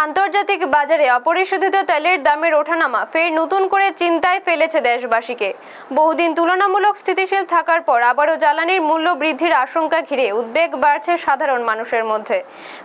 আন্তর্জাতিক বাজারে অপরিশোধিত তেলের দামের ওঠানামা ফের নতুন করে চিন্তায় ফেলেছে দেশবাসীকে। বহুদিন তুলনামূলক স্থিতিশীল থাকার পর আবারও জ্বালানির মূল্য বৃদ্ধির আশঙ্কা ঘিরে উদ্বেগ বাড়ছে সাধারণ মানুষের মধ্যে।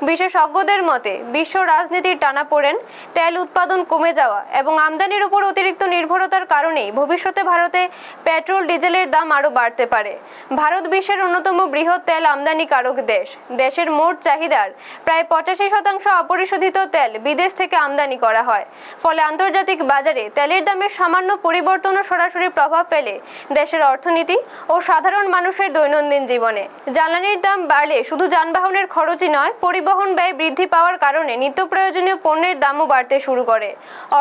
বিশেষজ্ঞদের মতে বিশ্ব রাজনীতির টানাপোড়েন, তেল উৎপাদন কমে যাওয়া এবং আমদানির উপর অতিরিক্ত নির্ভরতার কারণেই ভবিষ্যতে ভারতে পেট্রোল ডিজেলের দাম আরও বাড়তে পারে। ভারত বিশ্বের অন্যতম বৃহৎ তেল আমদানিকারক দেশ। দেশের মোট চাহিদার প্রায় 85% অপরিশোধিত তেল বিদেশ থেকে আমদানি করা হয়। ফলে আন্তর্জাতিক বাজারে তেলের দামের সামান্য পরিবর্তনও সরাসরি প্রভাব ফেলে দেশের অর্থনীতি ও সাধারণ মানুষের দৈনন্দিন জীবনে। জ্বালানির দাম বাড়লে শুধু যানবাহনের খরচই নয়, পরিবহন ব্যয় বৃদ্ধি পাওয়ার কারণে নিত্য প্রয়োজনীয় পণ্যের দামও বাড়তে শুরু করে।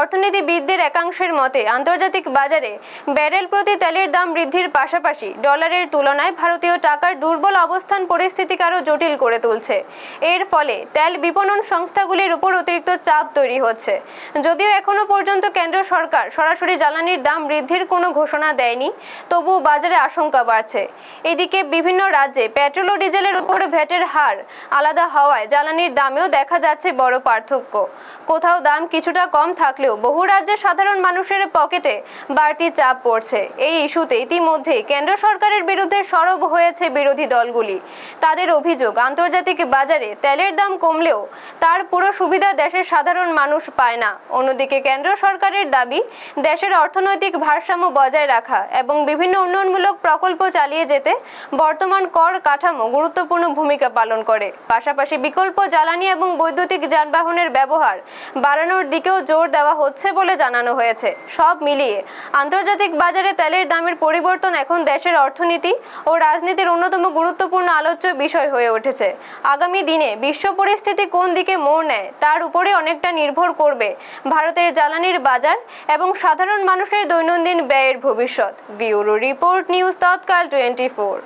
অর্থনীতিবিদদের একাংশের মতে আন্তর্জাতিক বাজারে ব্যারেল প্রতি তেলের দাম বৃদ্ধির পাশাপাশি ডলারের তুলনায় ভারতীয় টাকার দুর্বল অবস্থান পরিস্থিতিকে আরও জটিল করে তুলছে। এর ফলে তেল বিপণন সংস্থাগুলির উপর অতিরিক্ত চাপ তৈরি হচ্ছে। যদিও এখনো পর্যন্ত কেন্দ্র সরকার সরাসরি জ্বালানির দাম বৃদ্ধির কোনো ঘোষণা দেয়নি, তবুও বাজারে আশঙ্কা বাড়ছে। এদিকে বিভিন্ন রাজ্যে পেট্রোল ও ডিজেলের উপর ভ্যাটের হার আলাদা হওয়ায় জ্বালানির দামেও দেখা যাচ্ছে বড় পার্থক্য। কোথাও দাম কিছুটা কম থাকলেও বহু রাজ্যে সাধারণ মানুষের পকেটে বাড়তি চাপ পড়ছে। এই ইস্যুতে ইতিমধ্যেই কেন্দ্র সরকারের বিরুদ্ধে সরব হয়েছে বিরোধী দলগুলি। তাদের অভিযোগ, আন্তর্জাতিক বাজারে তেলের দাম কমলেও তার পুরো সুবিধা দেশের সাধারণ মানুষ পায় না। অন্যদিকে কেন্দ্র সরকারের দাবি, দেশের অর্থনৈতিক ভারসাম্য বজায় রাখা এবং বিভিন্ন উন্নয়নমূলক প্রকল্প চালিয়ে যেতে বর্তমান কর কাঠামো গুরুত্বপূর্ণ ভূমিকা পালন করে। পাশাপাশি বিকল্প জ্বালানি এবং বৈদ্যুতিক যানবাহনের ব্যবহার বাড়ানোর দিকেও জোর দেওয়া হচ্ছে বলে জানানো হয়েছে। সব মিলিয়ে আন্তর্জাতিক বাজারে তেলের দামের পরিবর্তন এখন দেশের অর্থনীতি ও রাজনীতির অন্যতম গুরুত্বপূর্ণ আলোচ্য বিষয় হয়ে উঠেছে। আগামী দিনে বিশ্ব পরিস্থিতি কোন দিকে মোড় নেয় তার উপরে অনেকটা নির্ভর করবে ভারতের জ্বালানির বাজার এবং সাধারণ মানুষের দৈনন্দিন ব্যয়ের ভবিষ্যৎ। ব্যুরো রিপোর্ট, নিউজ তৎকাল 24।